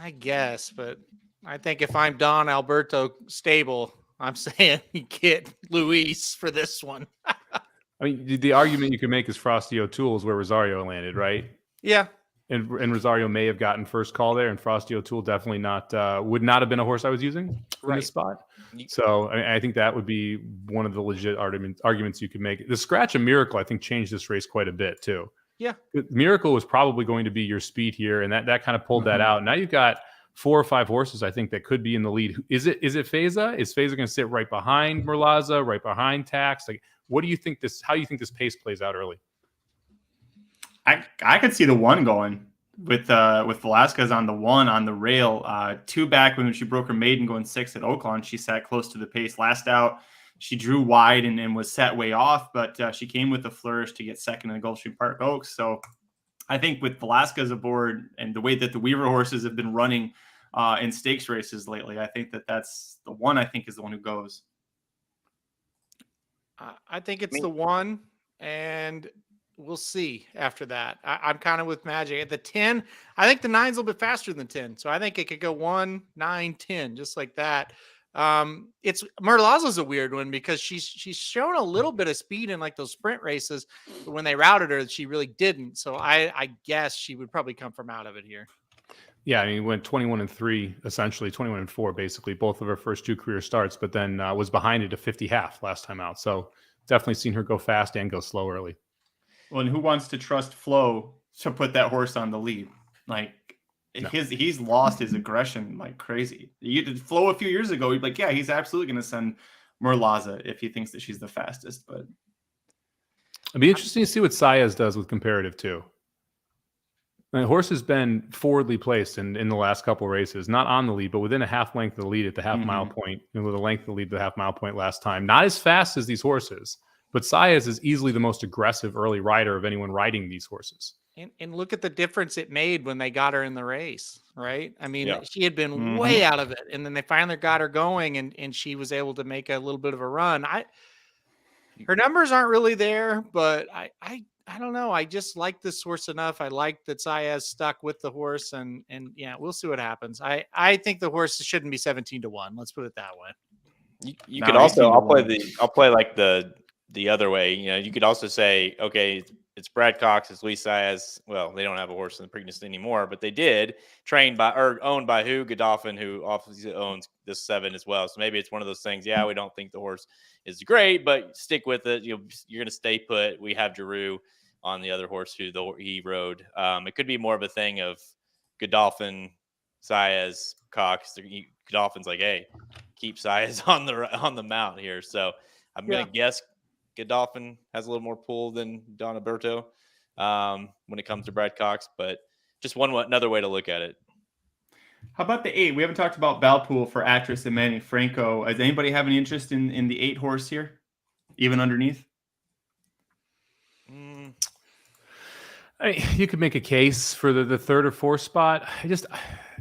I guess, but I think if I'm Don Alberto stable, I'm saying you get Luis for this one. I mean, the argument you could make is Frosty O'Toole is where Rosario landed, right? Yeah. And Rosario may have gotten first call there, and Frosty O'Toole definitely would not have been a horse I was using in this spot. So I think that would be one of the legit arguments you could make. The Scratch and Miracle, I think, changed this race quite a bit too. Yeah. Miracle was probably going to be your speed here, and that kind of pulled that out. Now you've got 4 or 5 horses, I think, that could be in the lead. Is it Feza? Is Feza going to sit right behind Merlaza, right behind Tax? Like, what do you think how do you think this pace plays out early? I could see the 1 going with Velasquez on the 1 on the rail. 2 back when she broke her maiden going 6 at Oaklawn. She sat close to the pace. Last out, she drew wide and was set way off, but she came with a flourish to get second in the Gulfstream Park Oaks. So I think with Velasquez aboard and the way that the Weaver horses have been running in stakes races lately, I think that's the 1. I think is the one who goes. I think it's the 1, and we'll see after that. I'm kind of with Magic. At the 10, I think the 9's a little bit faster than 10. So I think it could go 1, 9, 10, just like that. It's Merlaza's a weird one because she's shown a little bit of speed in like those sprint races, but when they routed her, she really didn't. So I guess she would probably come from out of it here. Yeah, I mean, went 21-3, essentially 21-4, basically both of her first 2 career starts, but then was behind it a 50 half last time out. So definitely seen her go fast and go slow early. Well, and who wants to trust Flo to put that horse on the lead? Like, no. He's lost his aggression like crazy. You did Flo a few years ago. You'd be like, yeah, he's absolutely going to send Merlaza if he thinks that she's the fastest. But it'd be interesting to see what Saez does with comparative too. The horse has been forwardly placed in the last couple of races, not on the lead, but within a half length of the lead at the half mile point, and with a length of the lead at the half mile point last time. Not as fast as these horses, but Saez is easily the most aggressive early rider of anyone riding these horses. And look at the difference it made when they got her in the race, right? I mean, she had been way out of it, and then they finally got her going, and she was able to make a little bit of a run. Her numbers aren't really there, but I don't know. I just like this horse enough. I like that Saez stuck with the horse, and yeah, we'll see what happens. I think the horse shouldn't be 17-1. Let's put it that way. You could also I'll play like the other way. You know, you could also say, okay, it's Brad Cox, it's Luis Saez. Well, they don't have a horse in the Preakness anymore, but they did, trained by or owned by who? Godolphin, who obviously owns this 7 as well. So maybe it's one of those things. Yeah, we don't think the horse is great, but stick with it. You're going to stay put. We have Giroux. on the other horse who he rode. It could be more of a thing of Godolphin, Saez, Cox. Godolphin's like, hey, keep Saez on the mount here. So I'm gonna guess Godolphin has a little more pull than Don Alberto when it comes to Brad Cox, but just another way to look at it. How about the 8? We haven't talked about Balpool for Actress and Manny Franco. Does anybody have any interest in the 8 horse here, even underneath? You could make a case for the 3rd or 4th spot.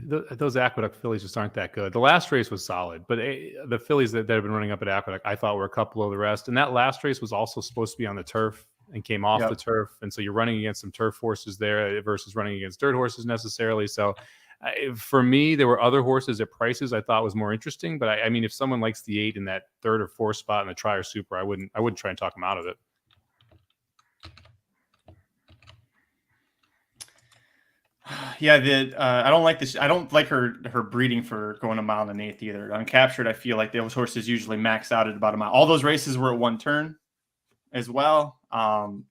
Those Aqueduct fillies just aren't that good. The last race was solid, but the fillies that have been running up at Aqueduct, I thought were a couple of the rest. And that last race was also supposed to be on the turf and came off the turf. And so you're running against some turf horses there versus running against dirt horses necessarily. So for me, there were other horses at prices I thought was more interesting. But I mean, if someone likes the 8 in that 3rd or 4th spot in the Tri or Super, I wouldn't try and talk them out of it. Yeah, I don't like this. I don't like her breeding for going a mile and an eighth either. Uncaptured, I feel like those horses usually max out at about a mile. All those races were at 1 turn as well.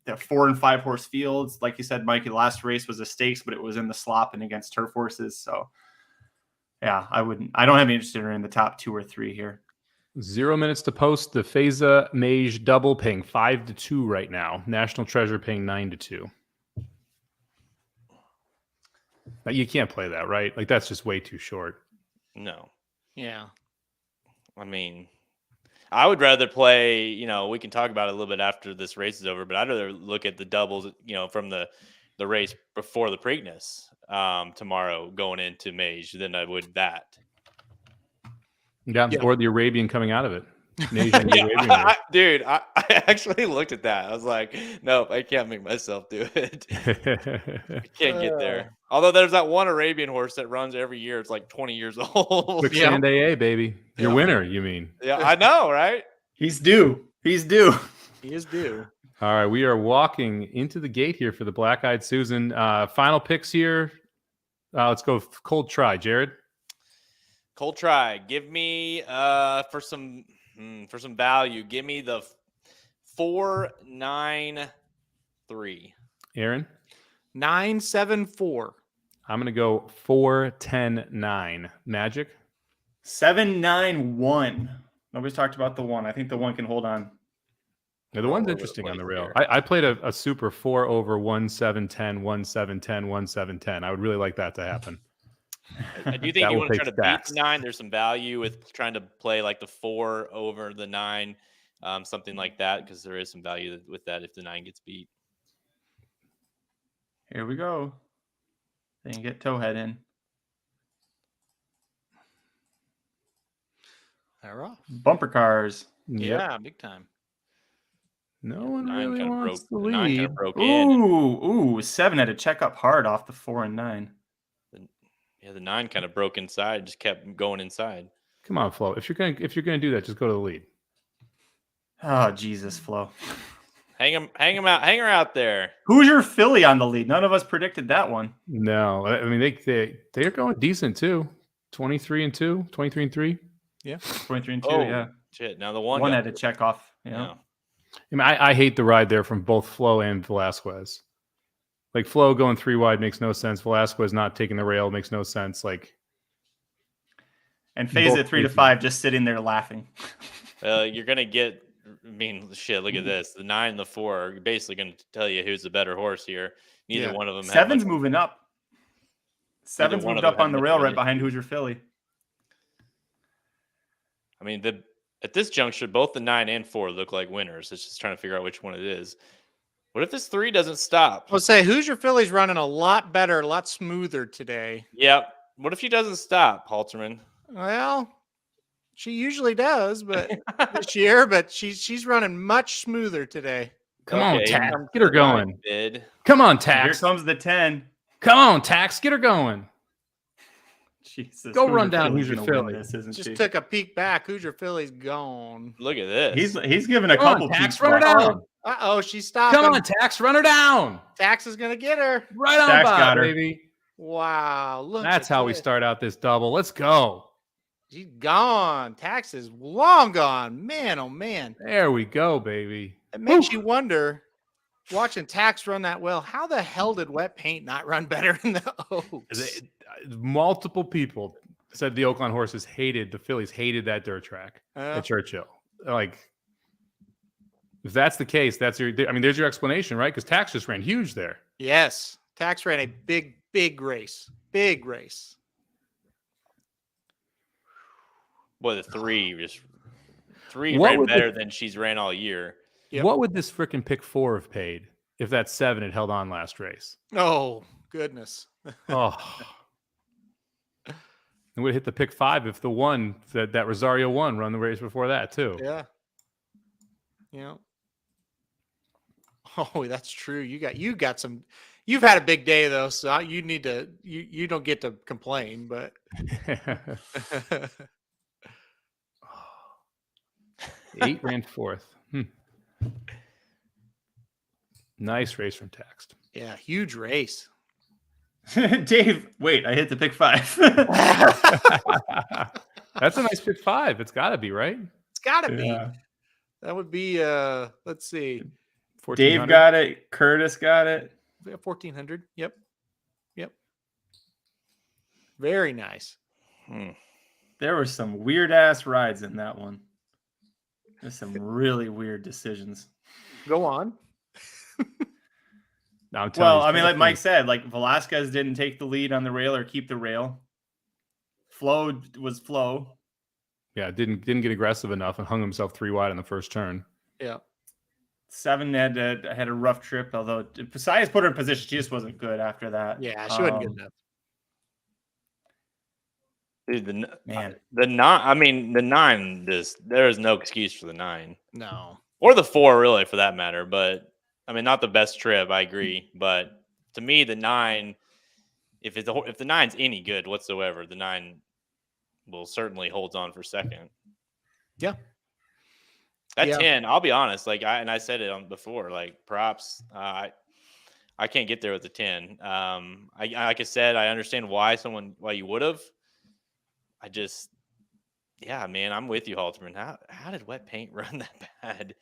They're 4 and 5 horse fields. Like you said, Mike, the last race was a stakes, but it was in the slop and against turf horses. So yeah, I don't have any interest in the top 2 or 3 here. 0 minutes to post. The Feza Mage double paying 5-2 right now. National Treasure paying 9-2. You can't play that, right? Like, that's just way too short. No. Yeah. I mean, I would rather play, we can talk about it a little bit after this race is over, but I'd rather look at the doubles, from the race before the Preakness tomorrow going into Mage than I would that. Yeah, or the Arabian coming out of it. Dude, I actually looked at that. I was like, nope, I can't make myself do it. I can't get there. Although there's that one Arabian horse that runs every year. It's like 20 years old. Quicksand AA, baby. Your winner, you mean? Yeah, I know, right? He's due. He is due. All right, we are walking into the gate here for the Black Eyed Susan. Final picks here. Let's go cold try, Jared. Cold try. Give me for some value. Give me the 4-9-3. Aaron? 9-7-4. I'm gonna go 4-10-9. Magic? 7-9-1. Nobody's talked about the 1. I think the 1 can hold on. Yeah, the one's interesting on the rail. I played a super 4 over 1-7-10, 1-7-10, 1-7-10. I would really like that to happen. I do think you want to try to beat the 9. There's some value with trying to play like the 4 over the 9, something like that, because there is some value with that if the 9 gets beat. Here we go. Then get Towhead in. They're off. Bumper cars. Yeah, big time. No one really wants the lead. Ooh, 7 had to check up hard off the 4 and 9. Yeah, the 9 kind of broke inside, just kept going inside. Come on, Flo. If you're gonna do that, just go to the lead. Oh, Jesus, Flo. Hang her out there. Who's your filly on the lead? None of us predicted that one. No, I mean they're going decent too. 23-2, 23-3. Yeah, 23-2. Oh, yeah. Shit. Now the 1 had to check off. Yeah. I mean, I hate the ride there from both Flo and Velasquez. Like, Flo going 3 wide makes no sense. Velasquez not taking the rail makes no sense. Like, and Faze at 3-5 just sitting there laughing. You're gonna get. I mean, shit. Look at this. The 9 and the 4 are basically going to tell you who's the better horse here. Neither one of them. 7's moving up. 7's moved up on the rail right behind Who's Your Filly. I mean, at this juncture, both the 9 and 4 look like winners. It's just trying to figure out which one it is. What if this 3 doesn't stop? I'll say Who's Your Filly's running a lot better, a lot smoother today. Yep. What if she doesn't stop, Halterman? Well, she usually does, but this year, but she's running much smoother today. Come on, Tax. Get her going. Come on, Tax. Here comes the 10. Come on, Tax. Get her going. Jesus. Go run down Who's Your Filly. Just took a peek back. Who's Your Filly's gone. Look at this. He's giving a couple Tax, run her down. Uh-oh, she's stopping. Come on, Tax, run her down. Tax is going to get her. Right on by, baby. Wow. Look. That's how we start out this double. Let's go. She's gone. Tax is long gone. Man, oh, man. There we go, baby. It makes you wonder, watching Tax run that well. How the hell did Wet Paint not run better in the Oaks? Multiple people said the Oaklawn horses the fillies hated that dirt track at Churchill. Like, if that's the case, there's your explanation, right? Because Tax just ran huge there. Yes. Tax ran a big race. Big race. Boy, the three ran better than she's ran all year. Yep. What would this freaking pick 4 have paid if that 7 had held on last race? Oh, goodness. Oh. It would have hit the pick 5 if the one that Rosario won run the race before that too. Yeah. Yeah. Oh, that's true. You got some. You've had a big day though, so you need to. You don't get to complain, but. 8 ran 4th. Nice race from Text. Yeah, huge race. Dave, wait, I hit the pick 5. That's a nice pick 5. It's got to be, right? It's got to Yeah. be. That would be. Let's see. Dave got it. Curtis got it. 1,400. Yep. Very nice. There were some weird ass rides in that one. There's some really weird decisions. Go on. No, I'm telling Well, you, I mean, like Mike said, like Velasquez didn't take the lead on the rail or keep the rail. Flo was Flo. Yeah, didn't get aggressive enough and hung himself 3 wide on the first turn. Yeah. 7 had a rough trip, although Posaias put her in position. She just wasn't good after that. Yeah, she wasn't good enough. Dude, the 9. There is no excuse for the 9. No. Or the 4, really, for that matter. But I mean, not the best trip. I agree. But to me, the 9, if the 9's any good whatsoever, the 9 will certainly holds on for second. Yeah. That 10, I'll be honest. Like I said it before. Like props. I can't get there with the 10. Like I said, I understand why you would have. Man, I'm with you, Halterman. How did Wet Paint run that bad?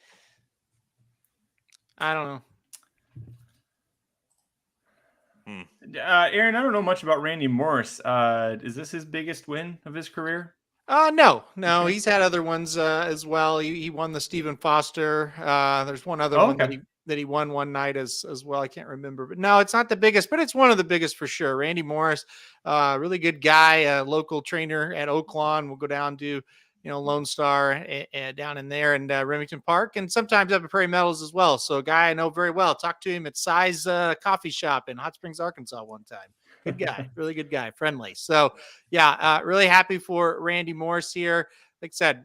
I don't know. Aaron, I don't know much about Randy Morris. Is this his biggest win of his career? No. He's had other ones as well. He won the Stephen Foster. There's one other one that he won one night as well. I can't remember, but no, it's not the biggest, but it's one of the biggest for sure. Randy Morris, really good guy, a local trainer at Oaklawn. We'll go down to Lone Star down in there and Remington Park, and sometimes up at Prairie Meadows as well. So a guy I know very well. Talked to him at Size Coffee Shop in Hot Springs, Arkansas one time. Good guy, really good guy, friendly. So yeah, really happy for Randy Morris here. Like I said,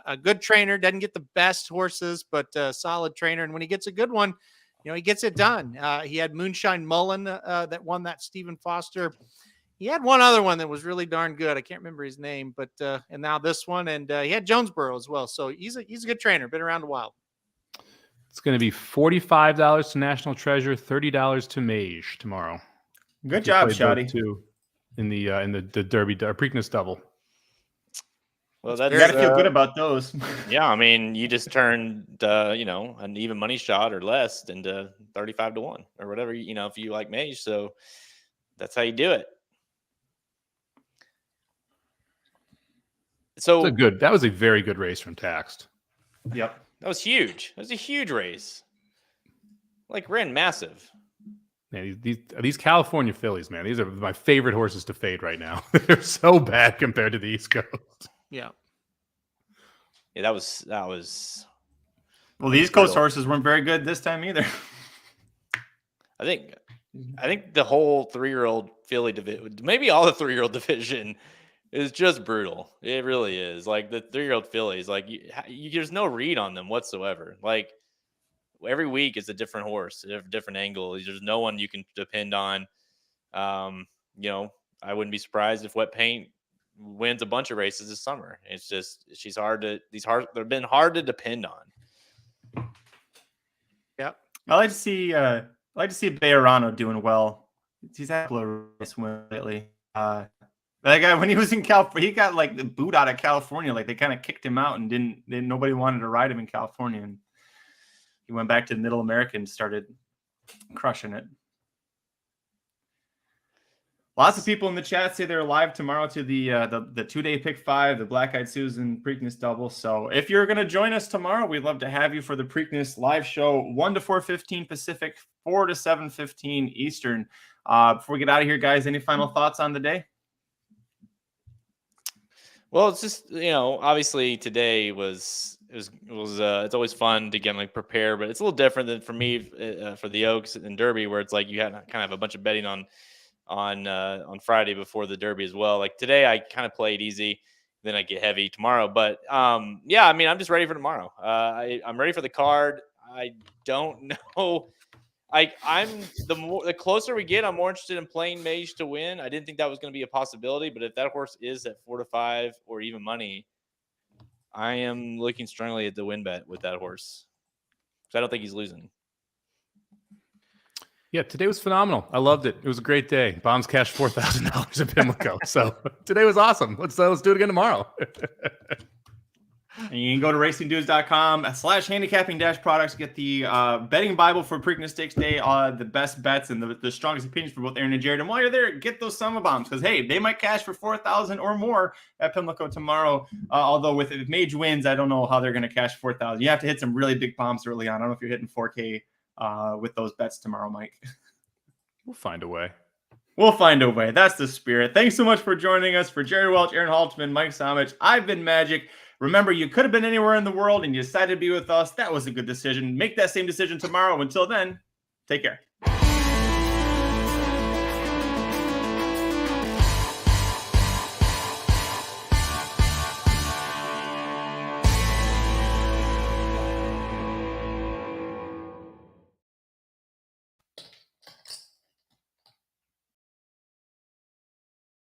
a good trainer, doesn't get the best horses, but a solid trainer. And when he gets a good one, he gets it done. He had Moonshine Mullen that won that Stephen Foster. He had one other one that was really darn good. I can't remember his name, but and now this one, and he had Jonesboro as well. So he's a good trainer, been around a while. It's going to be $45 to National Treasure, $30 to Mage tomorrow. Good job, Shoddy. Too in the Derby Preakness double. Well, you got to feel good about those. Yeah, I mean, you just turned an even money shot or less into 35 to 1 or whatever. If you like Mage, so that's how you do it. So that was a very good race from Taxed. Yep. That was huge. That was a huge race. Like ran massive. Man, these California fillies, man, these are my favorite horses to fade right now. They're so bad compared to the East Coast. Yeah. Yeah, that was. Well, the East Coast horses weren't very good this time either. I think the whole 3-year-old filly division, maybe all the 3-year-old division, is just brutal. It really is. Like the 3-year-old fillies, like there's no read on them whatsoever. Like every week is a different horse, a different angle. There's no one you can depend on. I wouldn't be surprised if Wet Paint wins a bunch of races this summer. It's just they've been hard to depend on. Yep. I like to see Bejarano doing well. He's had a race win lately. That guy, when he was in California, he got like the boot out of California. Like they kind of kicked him out and nobody wanted to ride him in California. And he went back to Middle America and started Crushing it. Lots of people in the chat say they're live tomorrow to the 2-day pick 5, the Black Eyed Susan Preakness double. So if you're going to join us tomorrow, we'd love to have you for the Preakness live show, 1 to 4:15 Pacific, 4 to 7:15 Eastern. Before we get out of here, guys, any final thoughts on the day? Well, it's just, obviously today it's always fun to get prepare, but it's a little different than for me for the Oaks and Derby, where it's like you had kind of a bunch of betting on Friday before the Derby as well. Like today, I kind of played easy, then I get heavy tomorrow. But yeah, I mean, I'm just ready for tomorrow. I'm ready for the card. I don't know. I'm the closer we get, I'm more interested in playing Mage to win. I didn't think that was going to be a possibility, but if that horse is at 4 to 5 or even money, I am looking strongly at the win bet with that horse because I don't think he's losing. Yeah, today was phenomenal. I loved it. It was a great day. Bombs cashed $4,000 at Pimlico. So today was awesome. Let's do it again tomorrow. And you can go to racingdudes.com/handicapping-products, get the betting Bible for Preakness Stakes Day, the best bets and the strongest opinions for both Aaron and Jared. And while you're there, get those Somobombs because, hey, they might cash for $4,000 or more at Pimlico tomorrow. Although if Mage wins, I don't know how they're going to cash $4,000. You have to hit some really big bombs early on. I don't know if you're hitting 4K with those bets tomorrow, Mike. We'll find a way. We'll find a way. That's the spirit. Thanks so much for joining us. For Jerry Welch, Aaron Haltman, Mike Somich, I've been Magic. Remember, you could have been anywhere in the world and you decided to be with us. That was a good decision. Make that same decision tomorrow. Until then, take care.